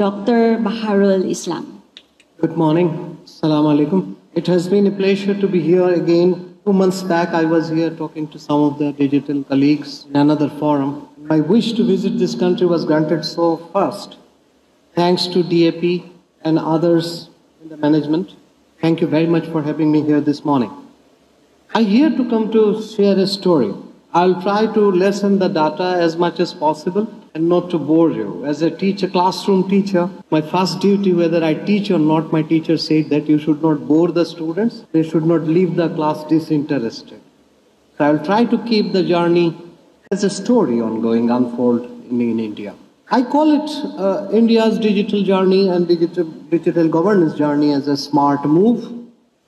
Dr. Baharul Islam. Good morning. Assalamu alaikum. It has been a pleasure to be here again. 2 months back, I was here talking to some of the digital colleagues in another forum. My wish to visit this country was granted so fast, thanks to DAP and others in the management. Thank you very much for having me here this morning. I'm here to come to share a story. I'll try to lessen the data as much as possible and not to bore you. As a teacher, classroom teacher, my first duty, whether I teach or not, my teacher said that you should not bore the students. They should not leave the class disinterested. So I'll try to keep the journey as a story ongoing, unfold in India. I call it India's digital journey and digital governance journey as a smart move.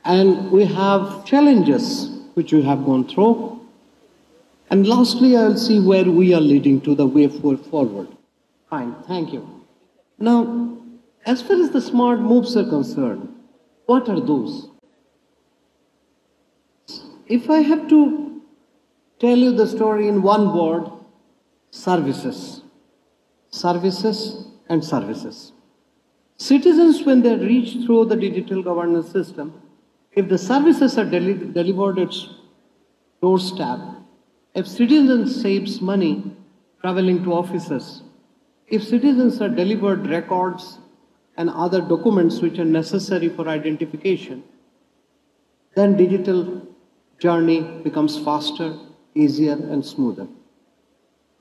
And we have challenges which we have gone through. And lastly, I'll see where we are leading to the way forward. Fine, thank you. Now, as far as the smart moves are concerned, what are those? If I have to tell you the story in one word, services. Services and services. Citizens, when they reach through the digital governance system, if the services are delivered at doorstep, if citizens saves money traveling to offices, if citizens are delivered records and other documents which are necessary for identification, then digital journey becomes faster, easier and smoother.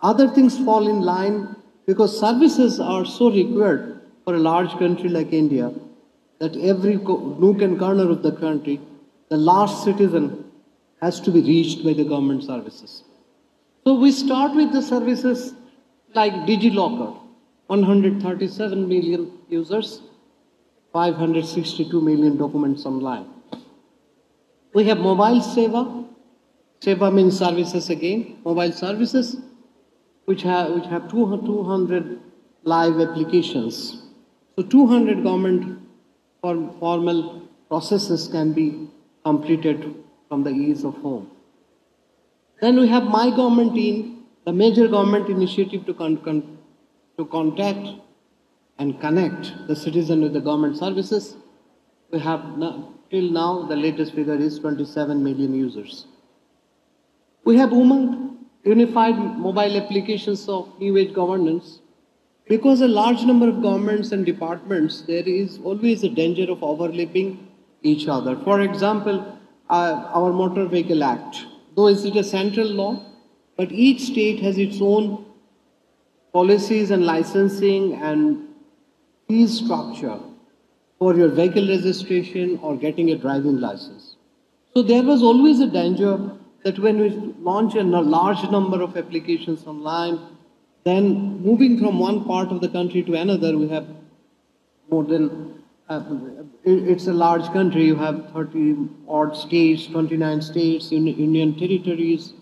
Other things fall in line because services are so required for a large country like India that every nook and corner of the country, the last citizen has to be reached by the government services. So we start with the services like DigiLocker, 137 million users, 562 million documents online. We have Mobile Seva. Seva means services again. Mobile services, which have 200 live applications. So 200 government formal processes can be completed from the ease of home. Then we have My Government In, the major government initiative to contact and connect the citizen with the government services. We have till now, the latest figure is 27 million users. We have Umang, unified mobile applications of new age governance. Because a large number of governments and departments, there is always a danger of overlapping each other. For example, our Motor Vehicle Act, though it is a central law, but each state has its own policies and licensing and fee structure for your vehicle registration or getting a driving license. So there was always a danger that when we launch a large number of applications online, then moving from one part of the country to another, we have more than, it's a large country, you have 30 odd states, 29 states, union territories.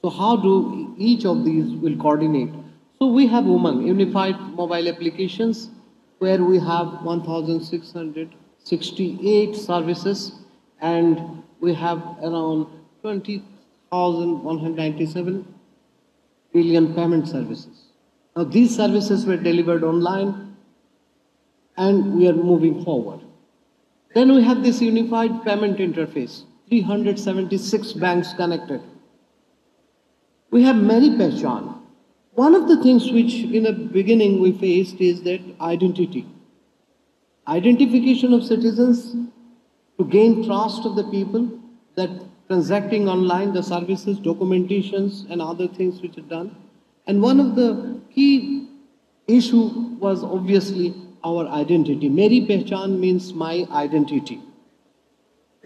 So how do each of these will coordinate? So we have Umang, Unified Mobile Applications, where we have 1,668 services and we have around 20,197 billion payment services. Now these services were delivered online and we are moving forward. Then we have this unified payment interface, 376 banks connected. We have Meri Pehchan. One of the things which in the beginning we faced is that identity. Identification of citizens to gain trust of the people that transacting online, the services, documentations and other things which are done. And one of the key issue was obviously our identity. Meri Pehchan means my identity.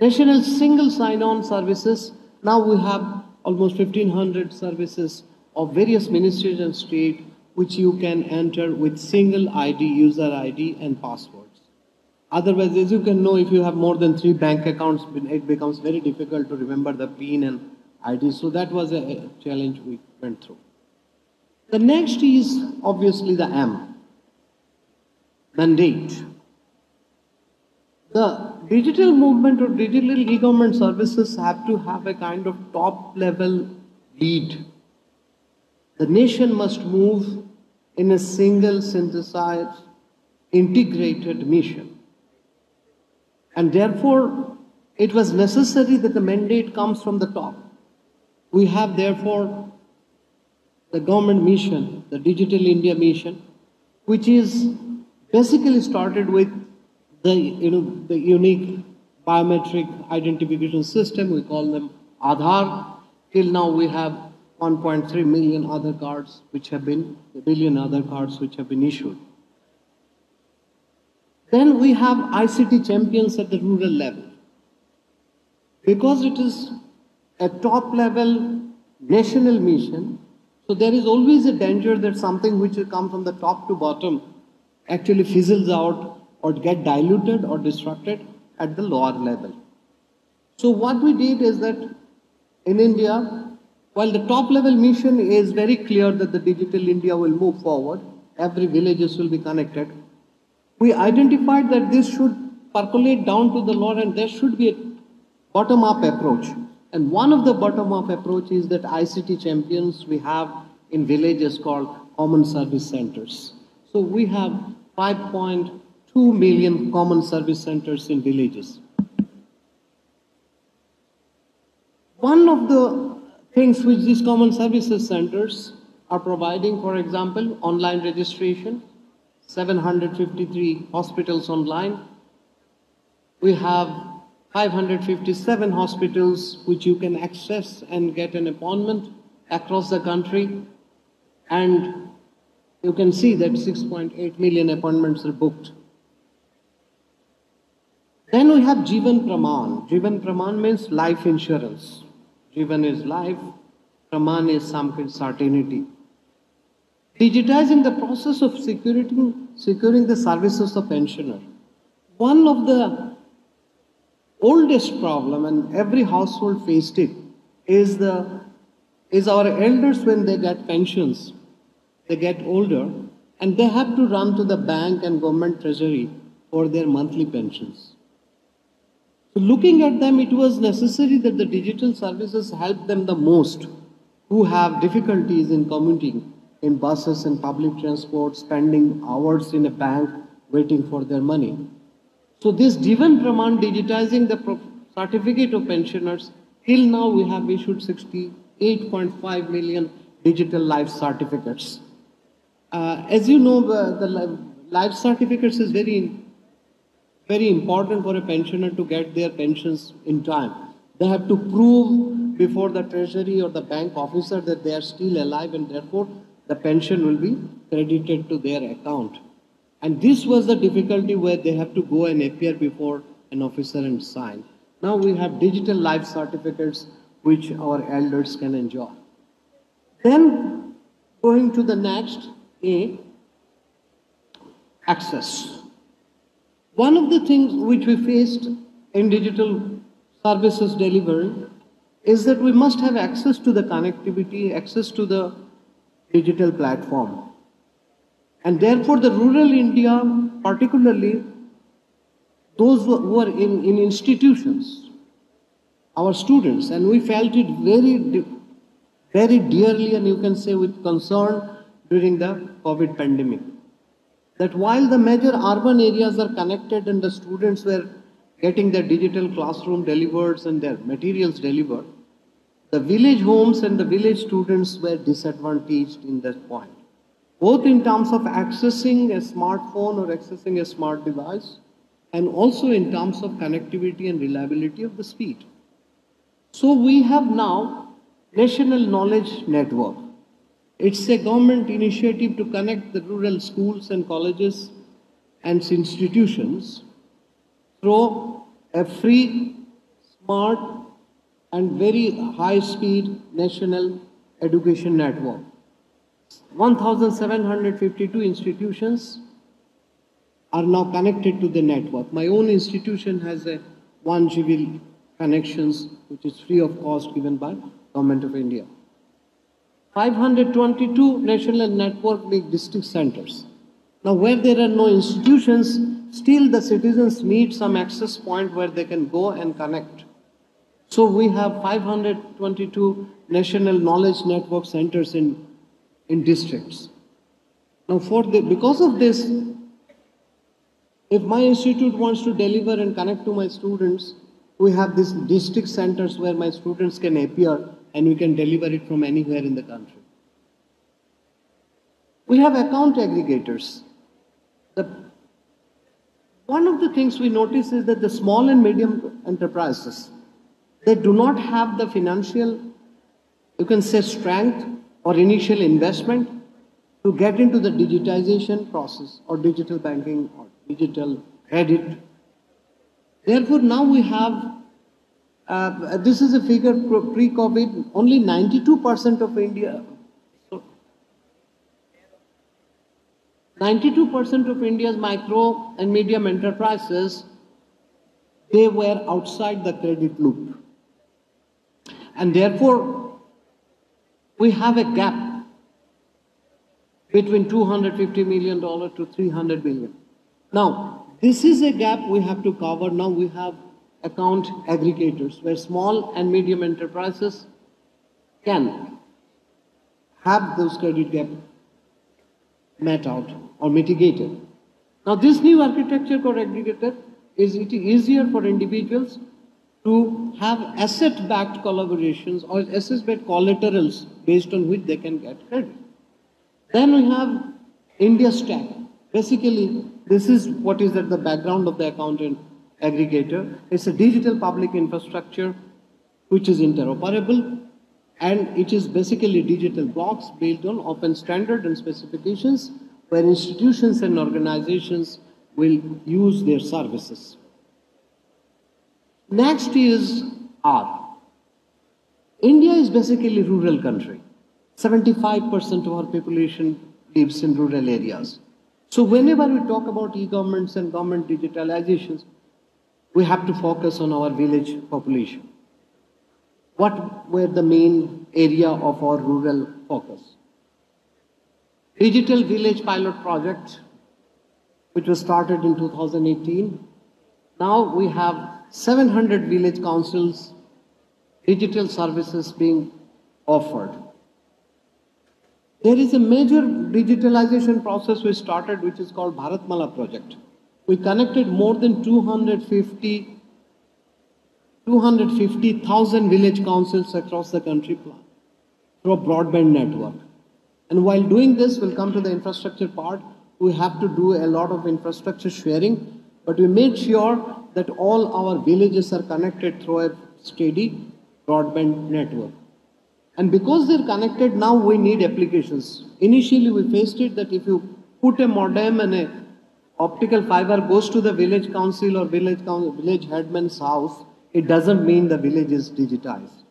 National single sign-on services. Now we have almost 1,500 services of various ministries and state which you can enter with single ID, user ID and passwords. Otherwise, as you can know, if you have more than 3 bank accounts, it becomes very difficult to remember the PIN and ID. So that was a challenge we went through. The next is obviously the M, mandate. The digital movement or digital e-government services have to have a kind of top level lead. The nation must move in a single synthesized integrated mission. And therefore, it was necessary that the mandate comes from the top. We have therefore the government mission, the Digital India mission, which is basically started with the unique biometric identification system. We call them Aadhaar. Till now, we have 1.3 million Aadhaar cards, which have been a billion Aadhaar cards which have been issued. Then we have ICT champions at the rural level. Because it is a top level national mission, so there is always a danger that something which will come from the top to bottom actually fizzles out or get diluted or disrupted at the lower level. So what we did is that in India, while the top level mission is very clear that the Digital India will move forward, every villages will be connected, we identified that this should percolate down to the lower and there should be a bottom-up approach. And one of the bottom-up approach is that ICT champions we have in villages called common service centers. So we have 5.2 million common service centers in villages. One of the things which these common services centers are providing, for example, online registration, 753 hospitals online. We have 557 hospitals which you can access and get an appointment across the country. And you can see that 6.8 million appointments are booked. Then we have Jeevan Praman. Jeevan Praman means life insurance. Jeevan is life, Praman is some kind of certainty. Digitizing the process of securing the services of pensioner. One of the oldest problem, and every household faced it, is our elders when they get pensions. They get older and they have to run to the bank and government treasury for their monthly pensions. So looking at them, it was necessary that the digital services help them the most, who have difficulties in commuting in buses and public transport, spending hours in a bank waiting for their money. So this Jeevan Praman, digitizing the certificate of pensioners, till now we have issued 68.5 million digital life certificates. As you know, the life certificates is very important for a pensioner to get their pensions in time. They have to prove before the treasury or the bank officer that they are still alive and therefore the pension will be credited to their account. And this was the difficulty where they have to go and appear before an officer and sign. Now we have digital life certificates which our elders can enjoy. Then going to the next, access. One of the things which we faced in digital services delivery is that we must have access to the connectivity, access to the digital platform. And therefore the rural India, particularly those who are in institutions, our students, and we felt it very dearly and you can say with concern during the COVID pandemic. That while the major urban areas are connected and the students were getting their digital classroom delivered and their materials delivered, the village homes and the village students were disadvantaged in that point, both in terms of accessing a smartphone or accessing a smart device, and also in terms of connectivity and reliability of the speed. So we have now National Knowledge Network. It's a government initiative to connect the rural schools and colleges and institutions through a free, smart, and very high-speed national education network. 1,752 institutions are now connected to the network. My own institution has a 1 GB connections, which is free of cost given by Government of India. 522 national network big district centers. Now where there are no institutions, still the citizens need some access point where they can go and connect. So we have 522 national knowledge network centers in districts. Now because of this, If my institute wants to deliver and connect to my students, we have these district centers where my students can appear and we can deliver it from anywhere in the country. We have account aggregators. One of the things we notice is that the small and medium enterprises, they do not have the financial, you can say, strength or initial investment to get into the digitization process or digital banking or digital credit. Therefore, now we have, this is a figure pre-COVID, only 92% of India, 92% of India's micro and medium enterprises, they were outside the credit loop. And therefore, we have a gap between $250 million to $300 million. Now, this is a gap we have to cover. Now we have account aggregators where small and medium enterprises can have those credit gaps met out or mitigated. Now this new architecture called aggregator is it easier for individuals to have asset-backed collaborations or asset-backed collaterals based on which they can get credit. Then we have India Stack. Basically, this is what is at the background of the account aggregator. It's a digital public infrastructure which is interoperable, and it is basically digital blocks built on open standard and specifications where institutions and organizations will use their services. Next is R. India is basically a rural country. 75% of our population lives in rural areas. So whenever we talk about e-governments and government digitalizations, we have to focus on our village population. What were the main area of our rural focus? Digital Village Pilot Project, which was started in 2018. Now we have 700 village councils, digital services being offered. There is a major digitalization process we started, which is called Bharatmala project. We connected more than 250,000 village councils across the country through a broadband network. And while doing this, we'll come to the infrastructure part, we have to do a lot of infrastructure sharing, but we made sure that all our villages are connected through a steady broadband network. And because they're connected, now we need applications. Initially, we faced it that if you put a modem and a optical fiber goes to the village council or village headman's house, it doesn't mean the village is digitized.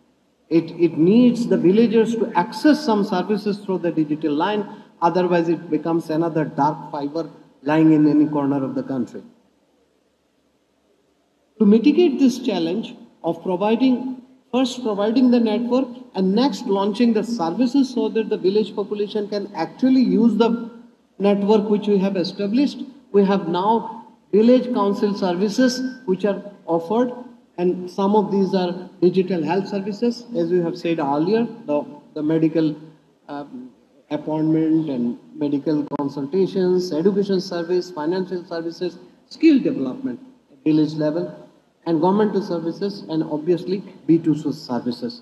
It needs the villagers to access some services through the digital line, otherwise it becomes another dark fiber lying in any corner of the country. To mitigate this challenge of first providing the network and next launching the services so that the village population can actually use the network which we have established, we have now village council services which are offered, and some of these are digital health services, as we have said earlier, the medical appointment and medical consultations, education service, financial services, skill development at village level, and governmental services, and obviously B2C services.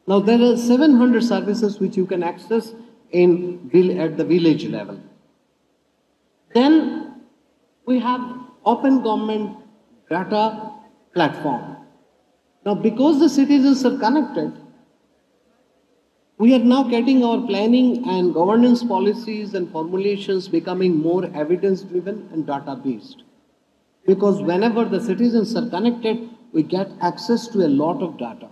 Now there are 700 services which you can access at the village level. Then we have Open Government Data Platform. Now because the citizens are connected, we are now getting our planning and governance policies and formulations becoming more evidence-driven and data-based. Because whenever the citizens are connected, we get access to a lot of data.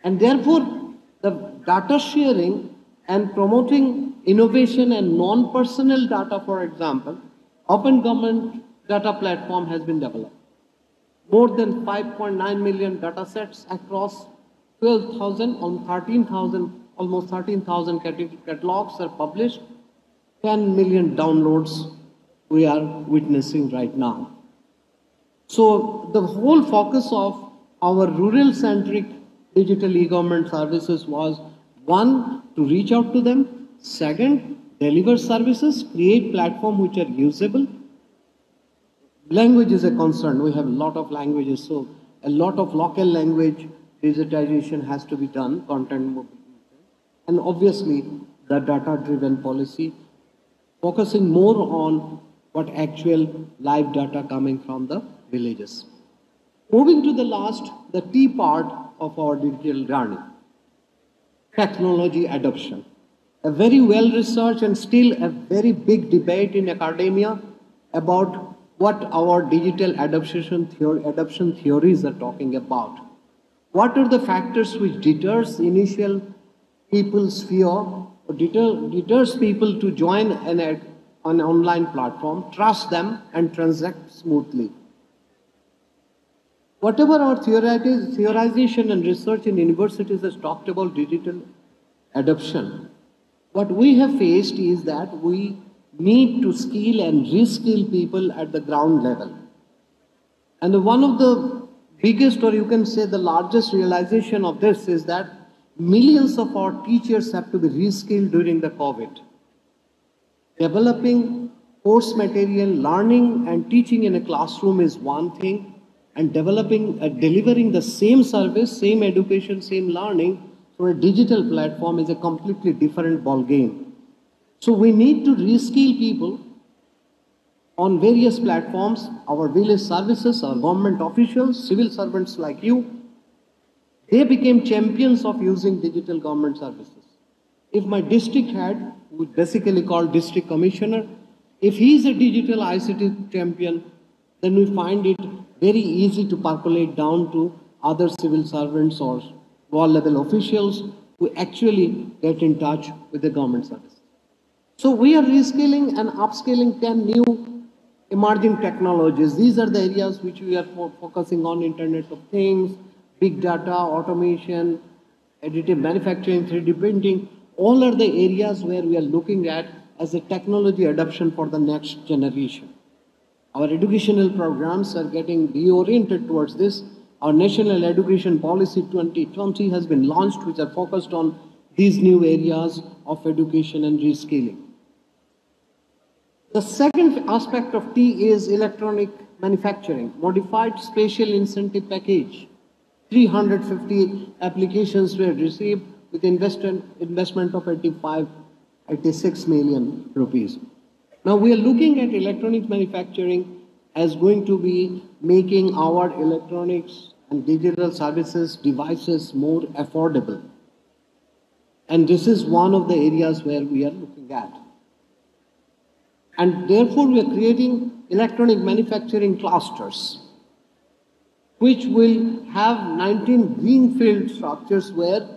And therefore, the data sharing and promoting innovation and non-personal data, for example, Open Government Data Platform has been developed. More than 5.9 million data sets across 12,000 on 13,000, almost 13,000 catalogs are published. 10 million downloads we are witnessing right now. So the whole focus of our rural-centric digital e-government services was, one, to reach out to them. Second, deliver services, create platforms which are usable. Language is a concern. We have a lot of languages, so a lot of local language digitization has to be done, content mobility. And obviously, the data-driven policy, focusing more on what actual live data coming from the villages. Moving to the last, the T part of our digital journey, technology adoption. A very well researched and still a very big debate in academia about what our digital adoption theories are talking about. What are the factors which deters initial people's fear or deters people to join an online platform, trust them and transact smoothly? Whatever our theorization and research in universities has talked about digital adoption, what we have faced is that we need to skill and reskill people at the ground level. And one of the biggest, or you can say the largest realization of this is that millions of our teachers have to be reskilled during the COVID. Developing course material, learning and teaching in a classroom is one thing, and delivering the same service, same education, same learning through a digital platform is a completely different ball game. So we need to reskill people on various platforms, our village services, our government officials, civil servants like you. They became champions of using digital government services. If my district head, who is basically called district commissioner, if he is a digital ICT champion, then we find it very easy to percolate down to other civil servants or wall level officials who actually get in touch with the government service. So we are reskilling and upskilling 10 new emerging technologies. These are the areas which we are focusing on: Internet of Things, big data, automation, additive manufacturing, 3D printing. All are the areas where we are looking at as a technology adoption for the next generation. Our educational programs are getting reoriented towards this. Our National Education Policy 2020 has been launched, which are focused on these new areas of education and reskilling. The second aspect of T is electronic manufacturing, modified special incentive package. 350 applications were received with investment of 86 million rupees. Now we are looking at electronic manufacturing as going to be making our electronics and digital services, devices more affordable. And this is one of the areas where we are looking at. And therefore we are creating electronic manufacturing clusters, which will have 19 greenfield structures where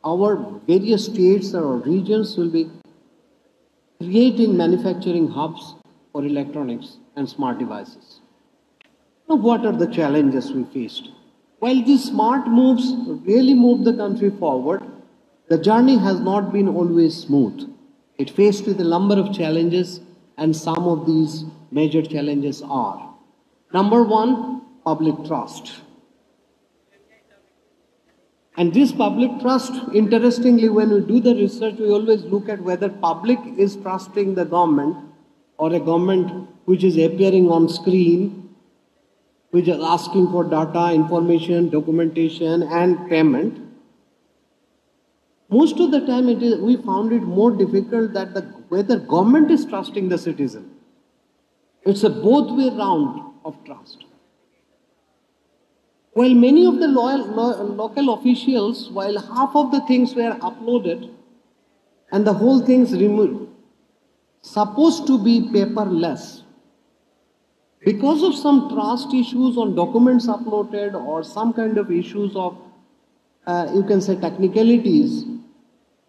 our various states or regions will be creating manufacturing hubs for electronics and smart devices. Now, what are the challenges we faced? While these smart moves really moved the country forward, the journey has not been always smooth. It faced with a number of challenges, and some of these major challenges are: number one, public trust. And this public trust, interestingly, when we do the research, we always look at whether public is trusting the government or a government which is appearing on screen, which is asking for data, information, documentation, and payment. Most of the time, we found it more difficult that whether government is trusting the citizen. It's a both way round of trust. While many of the local officials, while half of the things were uploaded and the whole thing's removed, supposed to be paperless, because of some trust issues on documents uploaded or some kind of issues of, you can say, technicalities,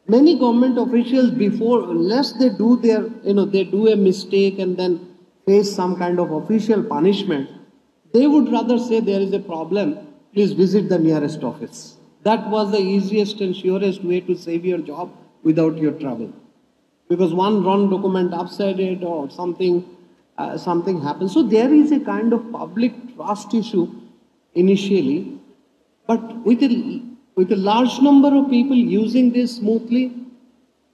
many government officials, before, unless they do they do a mistake and then face some kind of official punishment, they would rather say there is a problem, please visit the nearest office. That was the easiest and surest way to save your job without your trouble. Because one wrong document upside it or something happens. So there is a kind of public trust issue initially, but with a large number of people using this smoothly,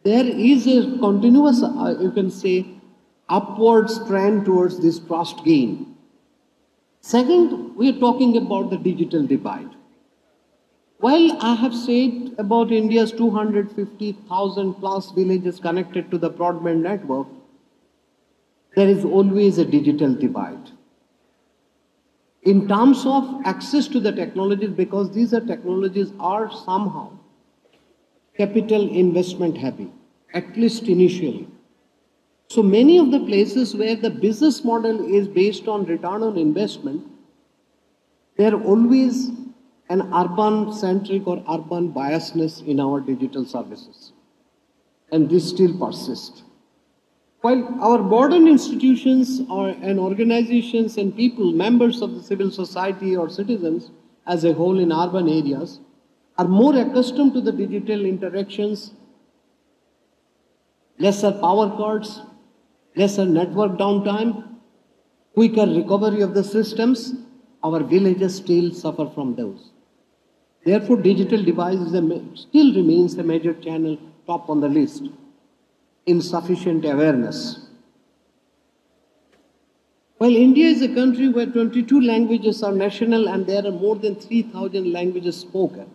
there is a continuous, you can say, upwards trend towards this trust gain. Second, we are talking about the digital divide. While I have said about India's 250,000 plus villages connected to the broadband network, there is always a digital divide. In terms of access to the technologies, because these technologies are somehow capital investment heavy, at least initially. So many of the places where the business model is based on return on investment, there are always an urban centric or urban biasness in our digital services. And this still persists. While our modern institutions and organizations and people, members of the civil society or citizens as a whole in urban areas, are more accustomed to the digital interactions, lesser power cuts, lesser network downtime, quicker recovery of the systems, our villages still suffer from those. Therefore, digital devices still remains a major channel top on the list. Insufficient awareness. While India is a country where 22 languages are national and there are more than 3,000 languages spoken,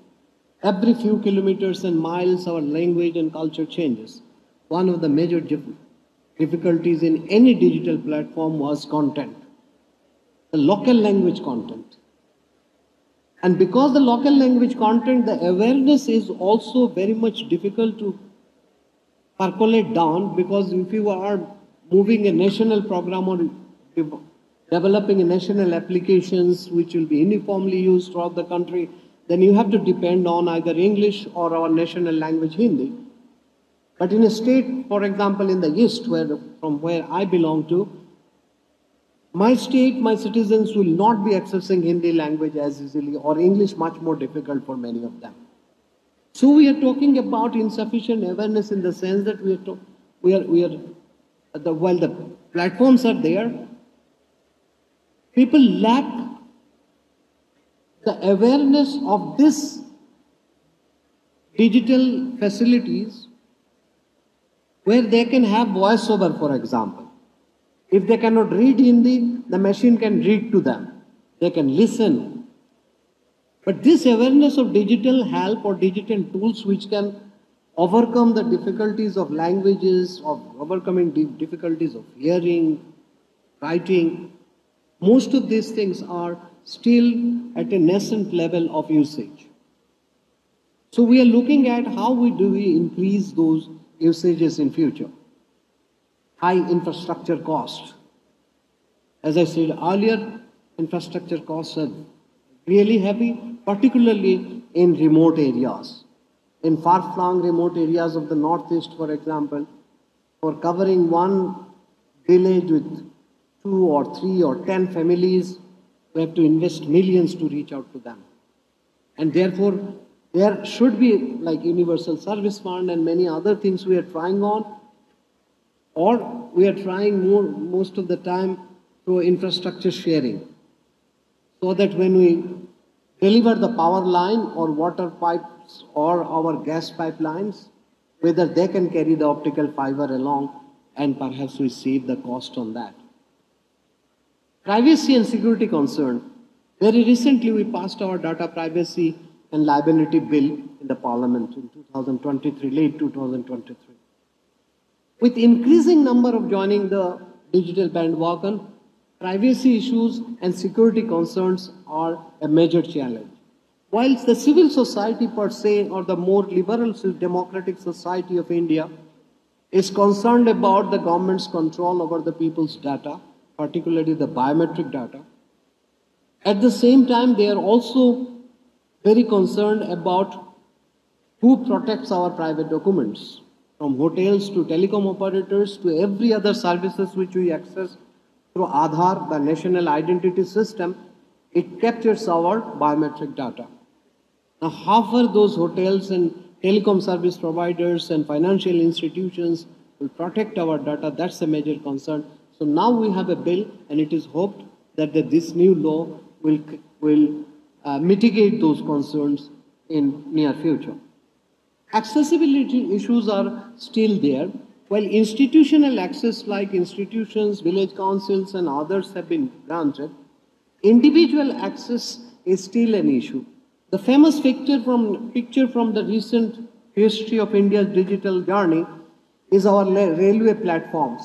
every few kilometers and miles our language and culture changes. One of the major difficulties in any digital platform was content, the local language content. And because the local language content, the awareness is also very much difficult to percolate down, because if you are moving a national program or developing a national applications which will be uniformly used throughout the country, then you have to depend on either English or our national language Hindi. But in a state, for example, in the East, from where I belong to, my state, my citizens will not be accessing Hindi language as easily, or English much more difficult for many of them. So we are talking about insufficient awareness in the sense that while the platforms are there, people lack the awareness of this digital facilities where they can have voiceover, for example. If they cannot read Hindi, the machine can read to them. They can listen. But this awareness of digital help or digital tools which can overcome the difficulties of languages, of overcoming difficulties of hearing, writing, most of these things are still at a nascent level of usage. So we are looking at how do we increase those usages in future. High infrastructure costs. As I said earlier, infrastructure costs are really heavy, particularly in remote areas. In far-flung remote areas of the Northeast, for example, for covering one village with 2 or 3 or 10 families, we have to invest millions to reach out to them. And therefore, there should be like Universal Service Fund and many other things we are trying on, or we are trying most of the time through infrastructure sharing, so that when we deliver the power line or water pipes or our gas pipelines, whether they can carry the optical fiber along, and perhaps we save the cost on that. Privacy and security concern. Very recently we passed our data privacy and liability bill in the Parliament in 2023, late 2023. With increasing number of joining the digital bandwagon, privacy issues and security concerns are a major challenge. Whilst the civil society per se, or the more liberal democratic society of India, is concerned about the government's control over the people's data, particularly the biometric data, at the same time they are also very concerned about who protects our private documents, from hotels to telecom operators to every other services which we access through Aadhaar, the national identity system. It captures our biometric data. Now, how far those hotels and telecom service providers and financial institutions will protect our data, that's a major concern. So now we have a bill, and it is hoped that this new law will mitigate those concerns in near future. Accessibility issues are still there. While institutional access like institutions, village councils and others have been granted, Individual access is still an issue. The famous picture from the recent history of India's digital journey is our railway platforms.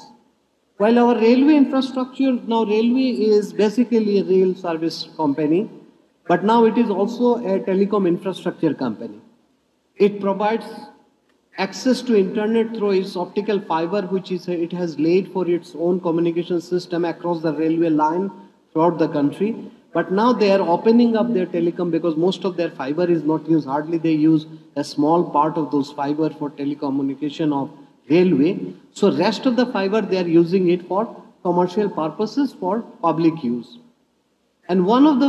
While our railway infrastructure, now railway is basically a rail service company, but now it is also a telecom infrastructure company. It provides access to internet through its optical fiber, which it has laid for its own communication system across the railway line throughout the country. But now they are opening up their telecom because most of their fiber is not used. Hardly they use a small part of those fiber for telecommunication of railway. So rest of the fiber they are using it for commercial purposes for public use. And one of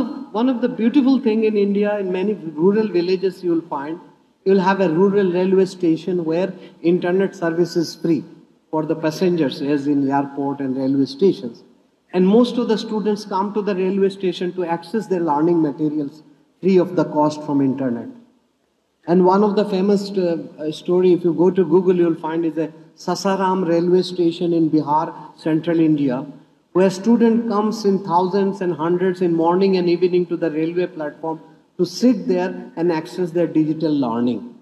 the beautiful thing in India, in many rural villages you will find, you will have a rural railway station where internet service is free for the passengers, as in airport and railway stations. And most of the students come to the railway station to access their learning materials free of the cost from internet. And one of the famous story, if you go to Google, you will find is a Sasaram railway station in Bihar, central India, where student comes in thousands and hundreds in morning and evening to the railway platform to sit there and access their digital learning.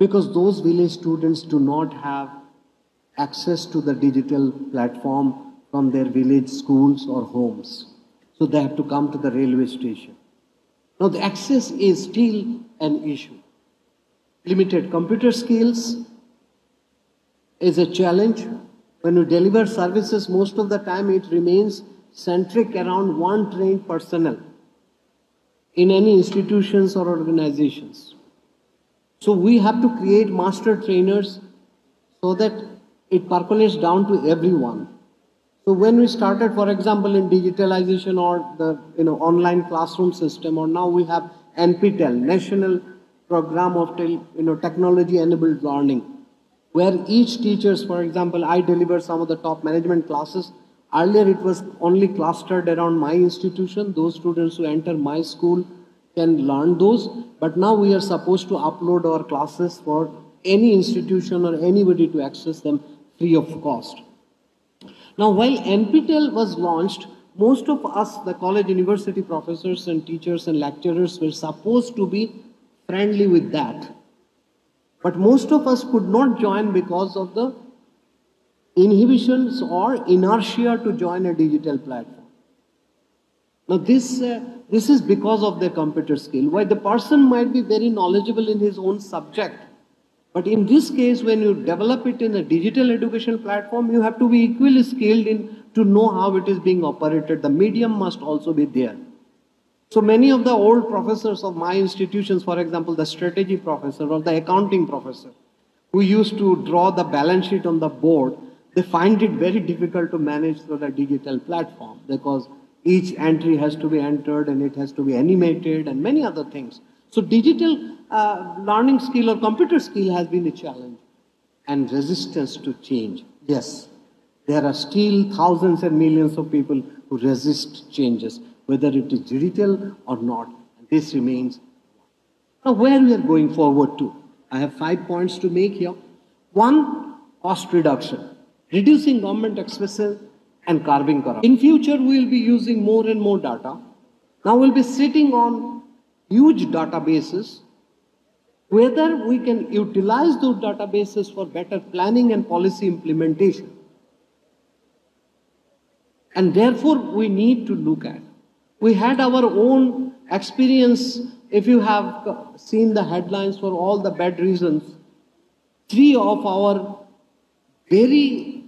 Because those village students do not have access to the digital platform from their village schools or homes. So they have to come to the railway station. Now the access is still an issue. Limited computer skills is a challenge. When you deliver services, most of the time it remains centric around one trained personnel in any institutions or organizations. So we have to create master trainers so that it percolates down to everyone. So when we started, for example, in digitalization or the online classroom system, or now we have NPTEL, National Program of Technology-Enabled Learning, where each teachers, for example, I deliver some of the top management classes. Earlier it was only clustered around my institution. Those students who enter my school can learn those. But now we are supposed to upload our classes for any institution or anybody to access them free of cost. Now, while NPTEL was launched, most of us, the college university professors and teachers and lecturers, were supposed to be friendly with that. But most of us could not join because of the inhibitions or inertia to join a digital platform. Now, this is because of their computer skill. While the person might be very knowledgeable in his own subject, but in this case, when you develop it in a digital education platform, you have to be equally skilled in to know how it is being operated. The medium must also be there. So many of the old professors of my institutions, for example, the strategy professor or the accounting professor, who used to draw the balance sheet on the board, they find it very difficult to manage through the digital platform because each entry has to be entered and it has to be animated and many other things. So digital learning skill or computer skill has been a challenge. And resistance to change. Yes, there are still thousands and millions of people who resist changes, whether it is digital or not. And this remains. Now, where we are going forward to? I have 5 points to make here. One, cost reduction. Reducing government expenses and curbing corruption. In future, we will be using more and more data. Now, we'll be sitting on huge databases. Whether we can utilize those databases for better planning and policy implementation. And therefore, we need to look at. We had our own experience. If you have seen the headlines for all the bad reasons, 3 of our very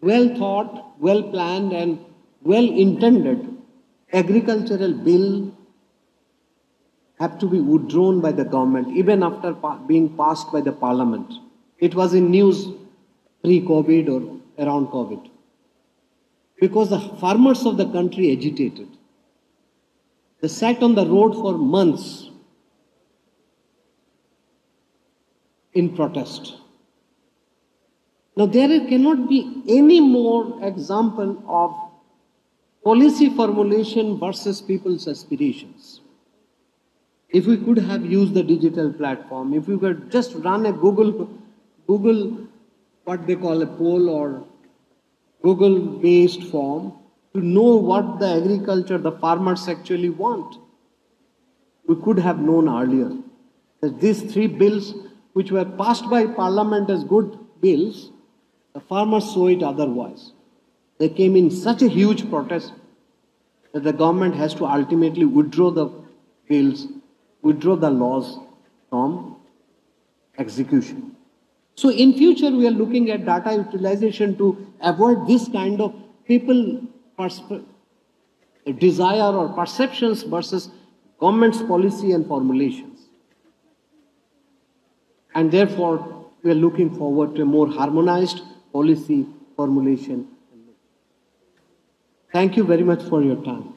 well thought, well planned and well intended agricultural bill have to be withdrawn by the government, even after being passed by the parliament. It was in news pre-COVID or around COVID. Because the farmers of the country agitated. They sat on the road for months in protest. Now there cannot be any more example of policy formulation versus people's aspirations. If we could have used the digital platform, if we could just run a Google, what they call a poll or Google-based form, to know what the agriculture, the farmers actually want. We could have known earlier that these three bills, which were passed by Parliament as good bills, the farmers saw it otherwise. They came in such a huge protest that the government has to ultimately withdraw the bills, withdraw the laws from execution. So in future, we are looking at data utilization to avoid this kind of people desire or perceptions versus government's policy and formulations. And therefore, we are looking forward to a more harmonized policy formulation. Thank you very much for your time.